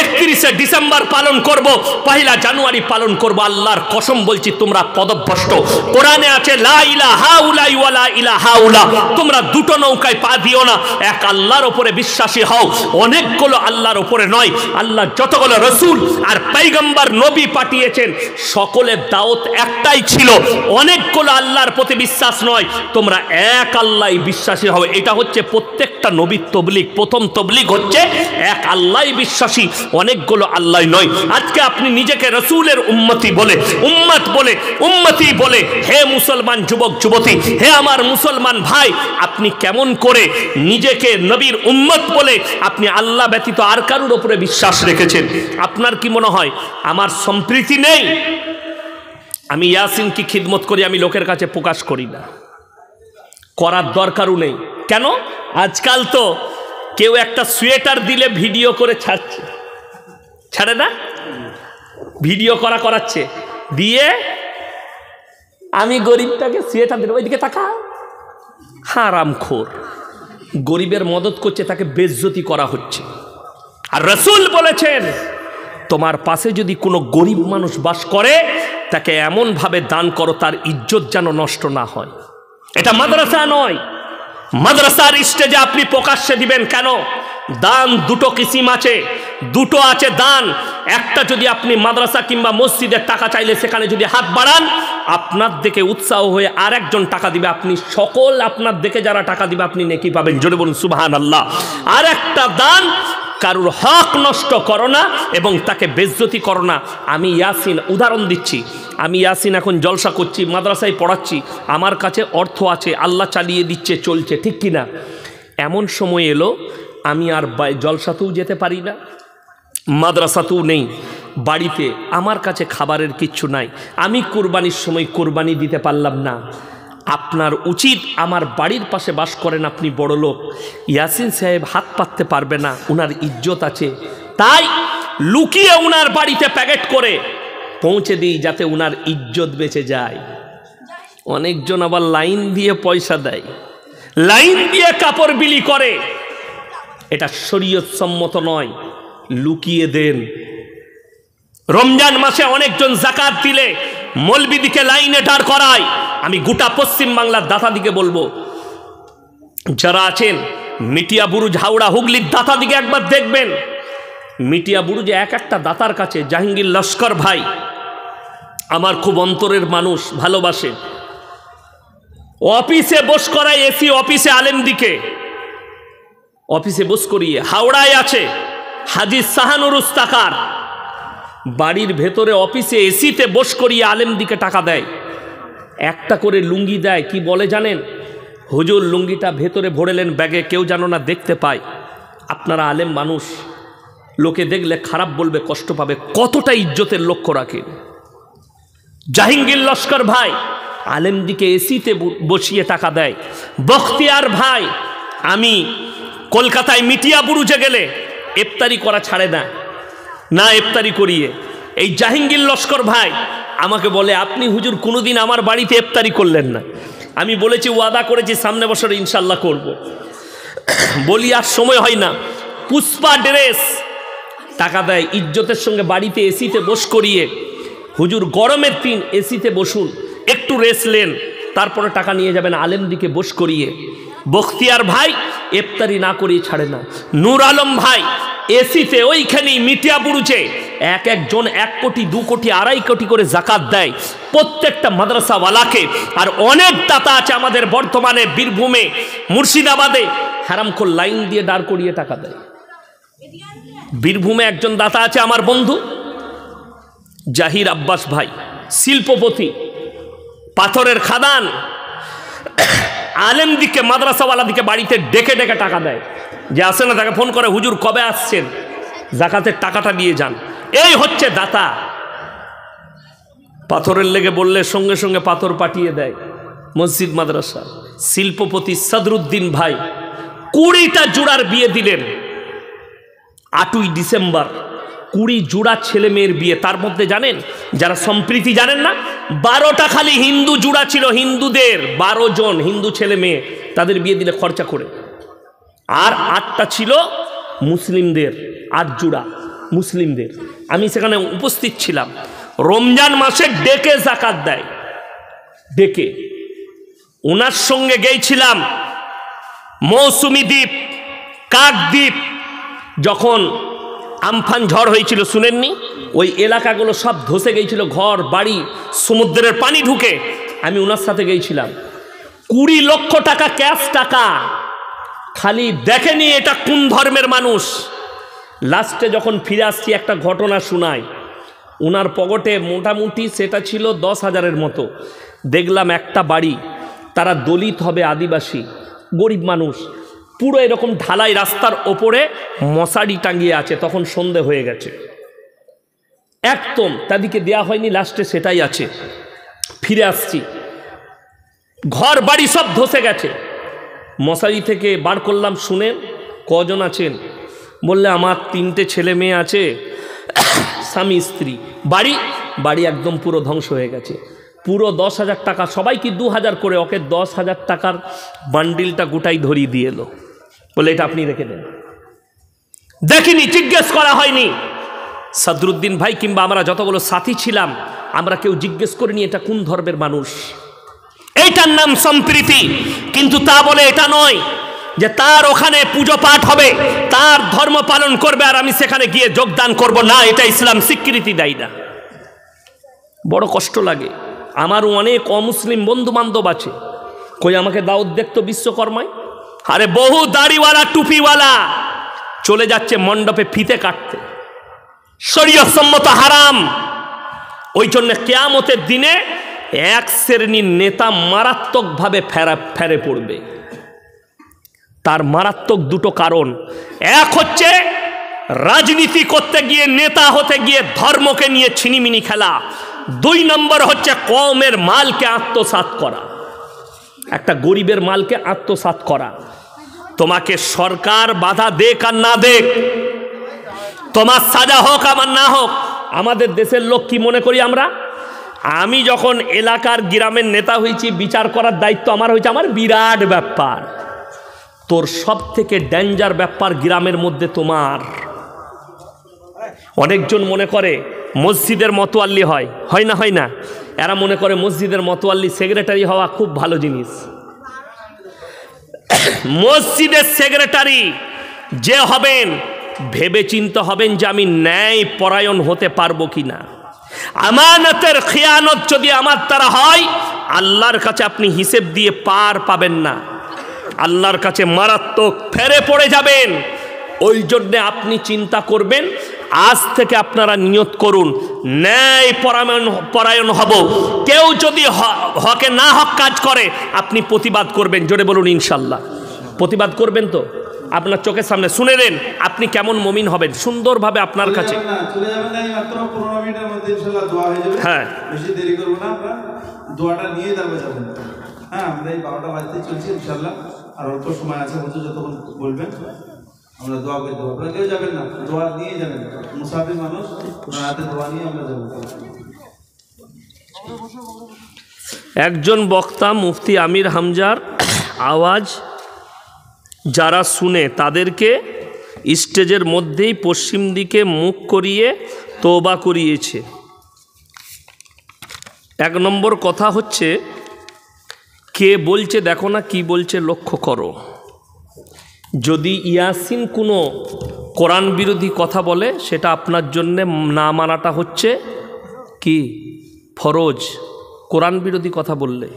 31শে December পালন করব, 1 জানুয়ারি পালন করব। আল্লাহর কসম বলছি তোমরা পদভ্রষ্ট। কোরআনে আছে লা ইলাহা উলাই ওয়া লা ইলাহা উলা, তোমরা দুটো নৌকায় পা দিও না, এক আল্লাহর উপরে বিশ্বাসী হও। অনেকগুলো আল্লাহর উপরে নয়, আল্লাহ যতগুলো রাসূল আর পয়গম্বর নবী পাঠিয়েছেন সকলের দাওয়াত একটাই ছিল, অনেকগুলো আল্লাহর প্রতি বিশ্বাস নয়, তোমরা এক আল্লাহই বিশ্বাসী হবে। এটা হচ্ছে প্রত্যেকটা নবীর তবলিগ। প্রথম তবলিগ হচ্ছে এক আল্লাহই বিশ্বাসী, অনেকগুলো আল্লাহ নয়। আজকে আপনি নিজেকে রাসূলের উম্মতি বলে, উম্মত বলে, উম্মতি বলে, হে মুসলমান যুবক যুবতী, হে আমার মুসলমান ভাই, আপনি কেমন করে নিজেকে নবীর উম্মত বলে আপনি আল্লাহ ব্যতীত আর কারোর উপরে বিশ্বাস রেখেছেন? আপনার কি মনে হয় আমার সম্প্রীতি নেই? আমি ইয়াসিন কি খিদমত করি, আমি লোকের কাছে প্রকাশ করি না, করার দরকারও নেই। কেন? আজকাল তো কেউ একটা সোয়েটার দিলে ভিডিও করে ছাড়ছে, ছাড়ে না? ভিডিও করাচ্ছে, দিয়ে আমি গরিবটাকে সোয়েটার দিলাম, ওইদিকে তাকা, হারামখোর, গরিবের মদত করছে, তাকে বেইজ্জতি করা হচ্ছে। আর রাসূল বলেছেন তোমার পাশে যদি কোনো গরিব মানুষ বাস করে তাকে এমনভাবে দান করো তার ইজ্জত যেন নষ্ট না হয়। এটা মাদ্রাসা নয়, মাদ্রাসার স্টেজে আপনি প্রকাশ্যে দিবেন কেন? দান দুটো কিসিম আছে, দুটো আছে দান। একটা যদি আপনি মাদ্রাসা কিংবা মসজিদের টাকা চাইলে সেখানে যদি হাত বাড়ান, আপনার দেখে উৎসাহ হয়ে আর একজন টাকা দিবে, আপনি সকল আপনার দেখে যারা টাকা দিবে আপনি নেকি পাবেন। জোরে বলুন সুবহানাল্লাহ। আর একটা দান, কারুর হক নষ্ট করো না এবং তাকে বেইজ্জতি করো না। আমি ইয়াসিন উদাহরণ দিচ্ছি, আমি ইয়াসিন এখন জলসা করছি, মাদ্রাসায় পড়াচ্ছি, আমার কাছে অর্থ আছে, আল্লাহ চালিয়ে দিচ্ছে, চলছে, ঠিক কিনা? এমন সময় এলো আমি আর জলসাতেও যেতে পারি না, মাদ্রাসাতেও নেই, বাড়িতে আমার কাছে খাবারের কিচ্ছু নাই, আমি কোরবানির সময় কোরবানি দিতে পারলাম না। আপনার উচিত, আমার বাড়ির পাশে বাস করেন আপনি বড় লোক, ইয়াসিন সাহেব হাত পাততে পারবে না, উনার ইজ্জত আছে, তাই লুকিয়ে উনার বাড়িতে প্যাকেট করে পৌঁছে দিই যাতে উনার ইজ্জত বেঁচে যায়। অনেকজন আবার লাইন দিয়ে পয়সা দেয়, লাইন দিয়ে কাপড় বিলি করে, এটা শরীয়ত সম্মত নয়, লুকিয়ে দেন। রমজান মাসে অনেকজন যাকাত দিলে মৌলবীদিকে লাইনে দাঁড় করায়। আমি গোটা পশ্চিম বাংলার দাতাদিকে বলবো, যারা আছেন মিটিয়া বুরুজ, হাওড়া, হুগলির দাতাদিকে একবার দেখবেন। মিটিয়া বুরুজে এক একটা দাতার কাছে জাহাঙ্গীর লস্কর ভাই আমার খুব অন্তরের মানুষ, ভালোবাসে, অফিসে বস করায়, এসি অফিসে আলেমদিকে অফিসে বস করিয়ে। হাওড়ায় আছে হাজী শাহানুর উস্তাকার, বাড়ির ভেতরে অফিসে এসিতে বস করিয়ে আলেমদিকে টাকা দেয়, একটা করে লুঙ্গি দেয়। কি বলে জানেন? হুজুর লুঙ্গিটা ভেতরে ভরেলেন ব্যাগে, কেউ যেন না দেখতে পায়। আপনারা আলেম মানুষ, লোকে দেখলে খারাপ বলবে, কষ্ট পাবে, কতটা ইজ্জতের লক্ষ্য রাখেন। জাহাঙ্গীর লস্কর ভাই আলেমদিকে এসিতে বসিয়ে টাকা দেয়। বখতিয়ার ভাই, আমি কলকাতায় মিটিয়া বুরুজে গেলে ইফতারি করা ছাড়ে না, না ইফতারি করিয়ে। এই জাহাঙ্গীর লস্কর ভাই আমাকে বলে, আপনি হুজুর কোনোদিন আমার বাড়িতে ইফতারি করলেন না। আমি বলেছি, ওয়াদা করেছি সামনে বছর ইনশাল্লাহ করব। বলি আর সময় হয় না। পুষ্পা ড্রেস টাকা দেয়, ইজ্জতের সঙ্গে বাড়িতে এসিতে বস করিয়ে, হুজুর গরমের দিন এসিতে বসুন, একটু রেস্ট নেন, তারপরে টাকা নিয়ে যাবেন, আলেমদিকে বস করিয়ে। বখতিয়ার ভাই ইফতারি না করিয়ে ছাড়ে না। নূর আলম ভাই এসিতে ওইখানেই মিটিয়া বুরুজে এক একজন 1 কোটি 2 কোটি 2.5 কোটি করে জাকাত দেয় প্রত্যেকটা মাদ্রাসাওয়ালাকে। আর অনেক দাতা আছে আমাদের বর্তমানে, বীরভূমে, মুর্শিদাবাদে, হারামখোর লাইন দিয়ে দাঁড় করিয়ে টাকা দেয়। বীরভূমে একজন দাতা আছে আমার বন্ধু জাহির আব্বাস ভাই, শিল্পপতি, পাথরের খাদান, আলেমদিকে মাদ্রাসাওয়ালাদিকে বাড়িতে ডেকে ডেকে টাকা দেয়। যে আসে না তাকে ফোন করে, হুজুর কবে আসছেন, জাকাতের টাকাটা দিয়ে যান। এই হচ্ছে দাতা। পাথরের লেগে বললে সঙ্গে সঙ্গে পাথর পাঠিয়ে দেয় মসজিদ মাদ্রাসা। শিল্পপতি সদরুদ্দিন ভাই 20টা জোড়ার বিয়ে দিলেন 8ই ডিসেম্বর, 20 জোড়া ছেলে মেয়ের বিয়ে। তার মধ্যে জানেন, যারা সম্প্রীতি জানেন না, 12টা খালি হিন্দু জোড়া ছিল, হিন্দুদের 12 জন হিন্দু ছেলে মেয়ে, তাদের বিয়ে দিলে খরচা করে। আর 8টা ছিল মুসলিমদের, 8 জোড়া। মুসলিমদের। আমি সেখানে উপস্থিত ছিলাম। রমজান মাসে ডেকে যাকাত দেয়, ডেকে। ওনার সঙ্গে গিয়েছিলাম মৌসুমী দ্বীপ, কাকদ্বীপ। যখন আমফান ঝড় হয়েছিল শুনেননি, ওই এলাকাগুলো সব ধসে গিয়েছিল, ঘর বাড়ি সমুদ্রের পানি ঢুকে। আমি ওনার সাথে গিয়েছিলাম। 20 লক্ষ টাকা ক্যাশ টাকা, খালি দেখেনি এটা কোন ধর্মের মানুষ। লাস্টে যখন ফিরে আসছি একটা ঘটনা শোনায়। ওনার পকেটে মোটামুটি সেটা ছিল 10,000-এর মতো। দেখলাম একটা বাড়ি, তারা দলিত হবে, আদিবাসী, গরিব মানুষ, পুরো এরকম ঢালাই রাস্তার ওপরে মশারি টাঙিয়ে আছে। তখন সন্ধে হয়ে গেছে, একদম তাদেরকে দেয়া হয়নি, লাস্টে সেটাই আছে। ফিরে আসছি, ঘর বাড়ি সব ধসে গেছে। মশারি থেকে বার করলাম, শুনে কজন আছেন? বললে আমার 3টে ছেলে মেয়ে আছে, স্বামী স্ত্রী। বাড়ি বাড়ি একদম পুরো ধ্বংস হয়ে গেছে। পুরো 10,000 টাকা, সবাইকে 2,000 করে, ওকে 10,000 টাকার বান্ডিলটা গোটাই ধরিয়ে দিয়ে এলো। বলে এটা আপনি রেখে দেন। দেখিনি, জিজ্ঞেস করা হয়নি। সাদরুদ্দিন ভাই কিংবা আমরা যতগুলো সাথী ছিলাম, আমরা কেউ জিজ্ঞেস করিনি এটা কোন ধর্মের মানুষ। এইটার নাম সম্প্রীতি। কিন্তু তা বলে এটা নয় যে তার ওখানে পুজো পাঠ হবে, তার ধর্ম পালন করবে, আর আমি সেখানে গিয়ে যোগদান করব না। এটা ইসলাম স্বীকৃতি দেয় না। বড় কষ্ট লাগে। আমারও অনেক অমুসলিম বন্ধু বান্ধব আছে, কই আমাকে দাওয়াত দেখতো বিশ্বকর্মায়। আরে বহু দাড়িওয়ালা টুপিওয়ালা চলে যাচ্ছে মণ্ডপে ফিতে কাটতে, শরীয়ত সম্মত হারাম। ওই জন্য কিয়ামতের দিনে এক শ্রেণীর নেতা মারাত্মকভাবে ফেরে পড়বে। তার মারাত্মক দুটো কারণ। এক হচ্ছে রাজনীতি করতে গিয়ে, নেতা হতে গিয়ে ধর্মকে নিয়ে ছিনিমিনি খেলা। 2 নম্বর হচ্ছে কওমের মালকে আত্মসাৎ করা, একটা গরিবের মালকে আত্মসাৎ করা। তোমাকে সরকার বাধা দেখ আর না দেখ, তোমার সাজা হোক আমার না হোক, আমাদের দেশের লোক কি মনে করি আমরা? আমি যখন এলাকার গ্রামের নেতা হয়েছি, বিচার করার দায়িত্ব আমার হয়েছে, আমার বিরাট ব্যাপার। তোর সব থেকে ডেঞ্জার ব্যাপার গ্রামের মধ্যে তোমার। অনেকজন মনে করে মসজিদের মতোয়াল্লি হয় না, হয় না। এরা মনে করে মসজিদের মতোয়াল্লি সেক্রেটারি হওয়া খুব ভালো জিনিস। মসজিদের সেক্রেটারি যে হবেন, ভেবে চিন্তে হবেন যে আমি ন্যায় পরায়ণ হতে পারবো কিনা। আমানতের খিয়ানত যদি আমার দ্বারা হয়, আল্লাহর কাছে আপনি হিসেব দিয়ে পার পাবেন না, আল্লাহর কাছে মারাত্মক ফেরে পড়ে যাবেন। ওই জন্যে আপনি চিন্তা করবেন, আজ থেকে আপনারা নিয়ত করুন ন্যায় পরায়ণ হব। কেউ যদি হকে না হক কাজ করে, আপনি প্রতিবাদ করবেন। জোরে বলুন ইনশাল্লাহ। প্রতিবাদ করবেন তো? আপনার চোখের সামনে শুনে নেন, আপনি কেমন মুমিন হবেন সুন্দরভাবে আপনার কাছে। হ্যাঁ, বেশি দেরি করব না, আমরা দোয়াটা নিয়ে তারপর যাবেন। হ্যাঁ, আমরা এই 12টা বাজতে চলছি ইনশাআল্লাহ, আর অল্প সময় আছে। হুজুর যতক্ষণ বলবেন আমরা দোয়া করে দেবো। আপনারা কেউ যাবেন না, দোয়া নিয়ে যাবেন। মুসাফির মানুষ, হাতে দোয়া নিয়ে আমরা যাবো। একজন বক্তা মুফতি আমির হামজার আওয়াজ যারা শুনে, তাদেরকে স্টেজের মধ্যেই পশ্চিম দিকে মুখ করিয়ে তওবা করিয়েছে। 1 নম্বর কথা হচ্ছে, কে বলছে দেখো না, কি বলছে লক্ষ্য করো। যদি ইয়াসিন কোনো কোরআন বিরোধী কথা বলে, সেটা আপনার জন্যে না মানাটা হচ্ছে কি ফরজ। কোরআন বিরোধী কথা বললে,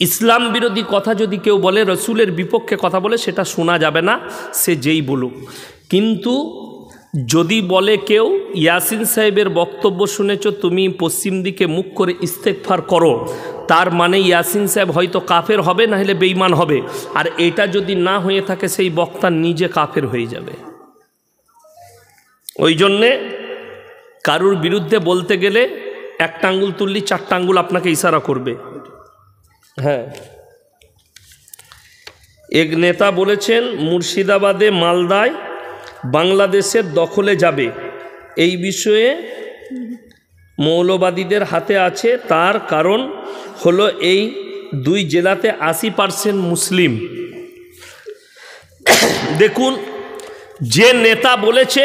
ইসলাম বিরোধী কথা যদি কেউ বলে, রসুলের বিপক্ষে কথা বলে, সেটা শোনা যাবে না, সে যেই বলুক। কিন্তু যদি বলে কেউ, ইয়াসিন সাহেবের বক্তব্য শুনেছ, তুমি পশ্চিম দিকে মুখ করে ইস্তেগফার করো, তার মানে ইয়াসিন সাহেব হয়তো কাফের হবে, না হলে বেঈমান হবে। আর এটা যদি না হয়ে থাকে, সেই বক্তা নিজে কাফের হয়ে যাবে। ওই জন্যে কারুর বিরুদ্ধে বলতে গেলে 1টা আঙ্গুল তুললি 4টা আঙ্গুল আপনাকে ইশারা করবে। হ্যাঁ, এক নেতা বলেছেন মুর্শিদাবাদে মালদায় বাংলাদেশের দখলে যাবে, এই বিষয়ে মৌলবাদীদের হাতে আছে। তার কারণ হলো এই 2 জেলাতে 80% মুসলিম। দেখুন, যে নেতা বলেছে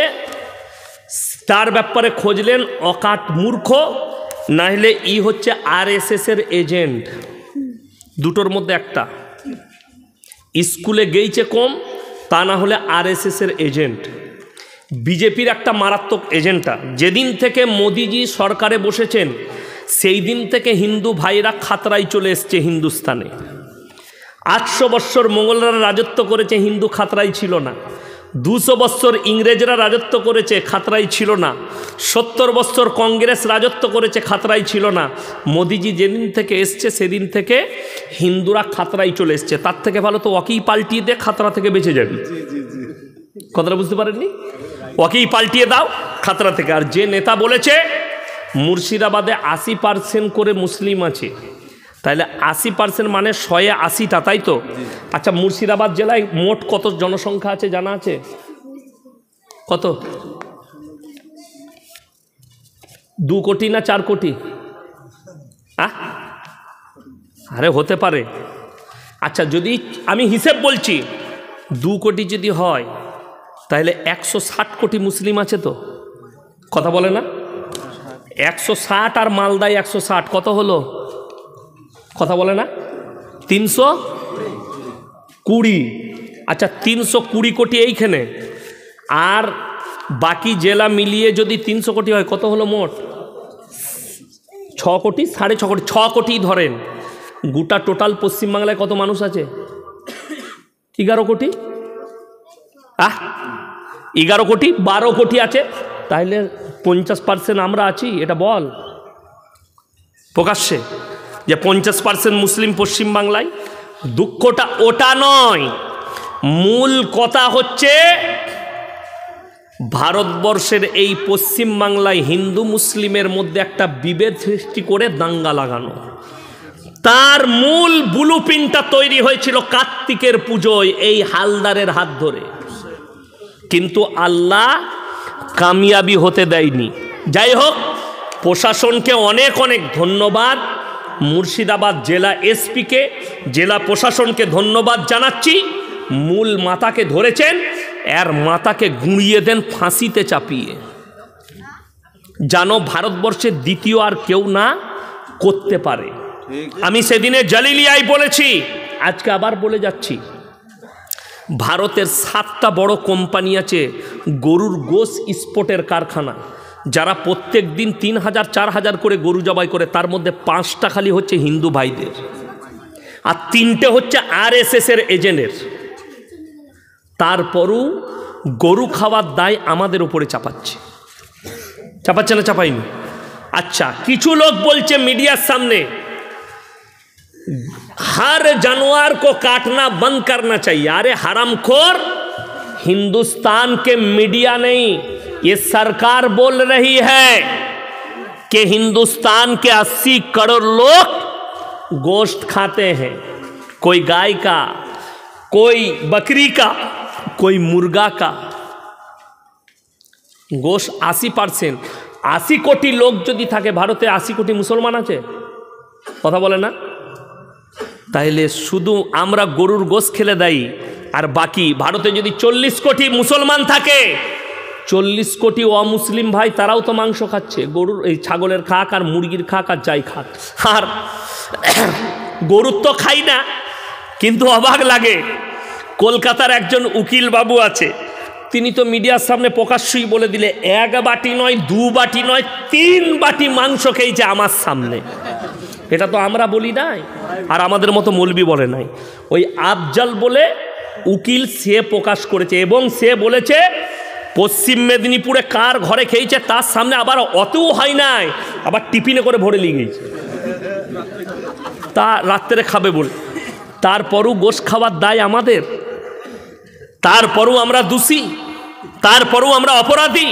তার ব্যাপারে খুঁজলেন অকাট মূর্খ, না হলে ই হচ্ছে আরএসএসের এজেন্ট, দুটোর মধ্যে একটা। স্কুলে গেইছে কম, তা না হলে আরএসএসের এজেন্ট। বিজেপির একটা মারাত্মক এজেন্টটা। যেদিন থেকে মোদিজি সরকারে বসেছেন সেই দিন থেকে হিন্দু ভাইরা খাতরায় চলে এসছে হিন্দুস্তানে। 800 বৎসর মোগলরা রাজত্ব করেছে, হিন্দু খাতরাই ছিল না। 200 বৎসর ইংরেজরা রাজত্ব করেছে, খাতরাই ছিল না। 70 বৎসর কংগ্রেস রাজত্ব করেছে, খাতরাই ছিল না। মোদিজি যেদিন থেকে এসছে সেদিন থেকে হিন্দুরা খাতরাই চলে এসছে। তার থেকে ভালো তো ওকেই পাল্টিয়ে দিয়ে খাতরা থেকে বেঁচে যাবি। কথাটা বুঝতে পারেননি? ওকেই পাল্টিয়ে দাও খাতরা থেকে। আর যে নেতা বলেছে মুর্শিদাবাদে 80% করে মুসলিম আছে, তাহলে 80% মানে 180টা, তাই তো? আচ্ছা, মুর্শিদাবাদ জেলায় মোট কত জনসংখ্যা আছে জানা আছে? কত? 2 কোটি না 4 কোটি? আরে হতে পারে। আচ্ছা, যদি আমি হিসেব বলছি 2 কোটি যদি হয় তাহলে 160 কোটি মুসলিম আছে তো? কথা বলে না? 160 আর মালদায় 160 কত হলো? কথা বলে না? 320। আচ্ছা, 320 কোটি এইখানে, আর বাকি জেলা মিলিয়ে যদি 300 কোটি হয় কত হলো মোট? 6 কোটি, 6.5 কোটি, 6 কোটি ধরেন। গোটা টোটাল পশ্চিমবাংলায় কত মানুষ আছে? 11 কোটি। 11 কোটি, 12 কোটি আছে, তাহলে 50% আমরা আছি, এটা বল প্রকাশ্যে যে 50% মুসলিম পশ্চিমবাংলায়। দুঃখটা ওটা নয়, মূল কথা হচ্ছে ভারতবর্ষের এই পশ্চিমবাংলায় হিন্দু মুসলিমের মধ্যে একটা বিভেদ সৃষ্টি করে দাঙ্গা লাগানো। তার মূল ব্লুপ্রিন্টটা তৈরি হয়েছিল কার্তিকের পুজোয় এই হালদারের হাত ধরে, কিন্তু আল্লাহ কামিয়াবি হতে দেয়নি। যাই হোক, প্রশাসনকে অনেক অনেক ধন্যবাদ। মুর্শিদাবাদ জেলা এসপিকে, জেলা প্রশাসনকে ধন্যবাদ জানাচ্ছি। মূল মাতাকে ধরেছেন, এর মাতাকে গুঁড়িয়ে দেন ফাঁসিতে চাপিয়ে, জানো ভারতবর্ষের দ্বিতীয় আর কেউ না করতে পারে। আমি সেদিনে জালিলিয়ায় বলেছি, আজকে আবার বলে যাচ্ছি, ভারতের 7টা বড় কোম্পানি আছে গরুর গোশ স্পোর্টের কারখানা, যারা প্রত্যেক দিন 3000-4000 করে গরু জবাই করে। তার মধ্যে 5টা খালি হচ্ছে হিন্দু ভাইদের, আর 3টে হচ্ছে আরএসএসের এজেন্টের। তারপরও গরু খাওয়ার দায় আমাদের উপরে চাপাচ্ছে না? চাপাইনি? আচ্ছা, কিছু লোক বলছে মিডিয়ার সামনে हर जानवर को काटना बंद करना चाहिए। अरे हरामखोर, हिंदुस्तान के मीडिया नहीं, ये सरकार बोल रही है कि हिंदुस्तान के 80 करोड़ लोग गोश्त खाते हैं, कोई गाय का, कोई बकरी का, कोई मुर्गा का गोश्त। 80%, 80 कोटी लोग যদি থাকে ভারতে, 80 কোটি মুসলমান আছে, কথা বলে না? তাইলে শুধু আমরা গরুর গোশ খেলে দেই, আর বাকি ভারতে যদি 40 কোটি মুসলমান থাকে, 40 কোটি অমুসলিম ভাই তারাও তো মাংস খাচ্ছে, গরুর এই ছাগলের খাক আর মুরগির খাক আর যাই খাক। আর গরুর তো খাই না, কিন্তু অবাক লাগে, কলকাতার একজন উকিল বাবু আছে, তিনি তো মিডিয়ার সামনে প্রকাশ্যই বলে দিলে 1 বাটি নয়, 2 বাটি নয়, 3 বাটি মাংস খেয়েছে আমার সামনে। এটা তো আমরা বলি নাই, আর আমাদের মতো মৌলবি বলে নাই। ওই আফজাল বলে উকিল, সে প্রকাশ করেছে, এবং সে বলেছে পশ্চিম মেদিনীপুরে কার ঘরে খেয়েছে তার সামনে আবার অতও হয় নাই, আবার টিফিনে করে ভরে নিয়ে গেছে, তা রাত্রে খাবে বলে। তারপরও গোশ খাওয়ার দায় আমাদের, তারপরও আমরা দোষী, তারপরও আমরা অপরাধী।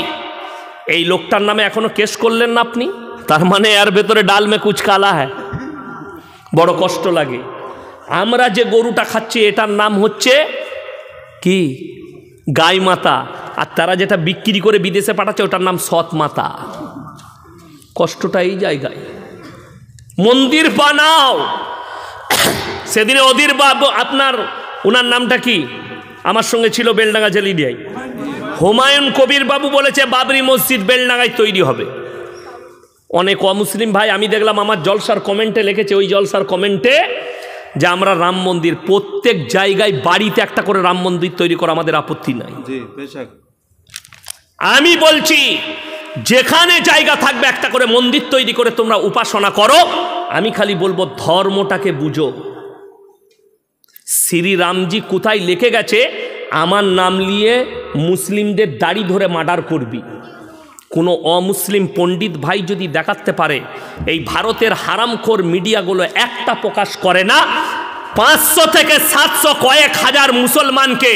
এই লোকটার নামে এখনো কেস করলেন না আপনি, তার মানে এর ভেতরে ডাল মে কুছ কালা হ্যায়। বড় কষ্ট লাগে। আমরা যে গরুটা খাচ্ছি এটার নাম হচ্ছে কি? গাই মাতা। আর তারা যেটা বিক্রি করে বিদেশে পাঠাচ্ছে ওটার নাম সৎ মাতা। কষ্টটা এই জায়গায়। মন্দির বানাও। সেদিনে অধীর বাবু, আপনার ওনার নামটা কি? আমার সঙ্গে ছিল বেলডাঙ্গা জেলিডিয়ায়, হুমায়ুন কবির বাবু বলেছে বাবরি মসজিদ বেলডাঙ্গায় তৈরি হবে। অনেক অমুসলিম ভাই আমি দেখলাম আমার জলসার কমেন্টে লিখেছে, ওই জলসার কমেন্টে, যে আমরা রাম মন্দির, প্রত্যেক জায়গায় বাড়িতে একটা করে রাম মন্দির তৈরি করা আমাদের আপত্তি নাই। আমি বলছি যেখানে জায়গা থাকবে একটা করে মন্দির তৈরি করে তোমরা উপাসনা করো। আমি খালি বলবো ধর্মটাকে বুঝো। শ্রীরামজি কোথায় লিখে গেছে, আমার নাম নিয়ে মুসলিমদের দাড়ি ধরে মার্ডার করবি? কোনো অমুসলিম পণ্ডিত ভাই যদি দেখাতে পারে, এই ভারতের হারামখোর মিডিয়াগুলো একটা প্রকাশ করে না, 500 থেকে 700 কয়েক হাজার মুসলমানকে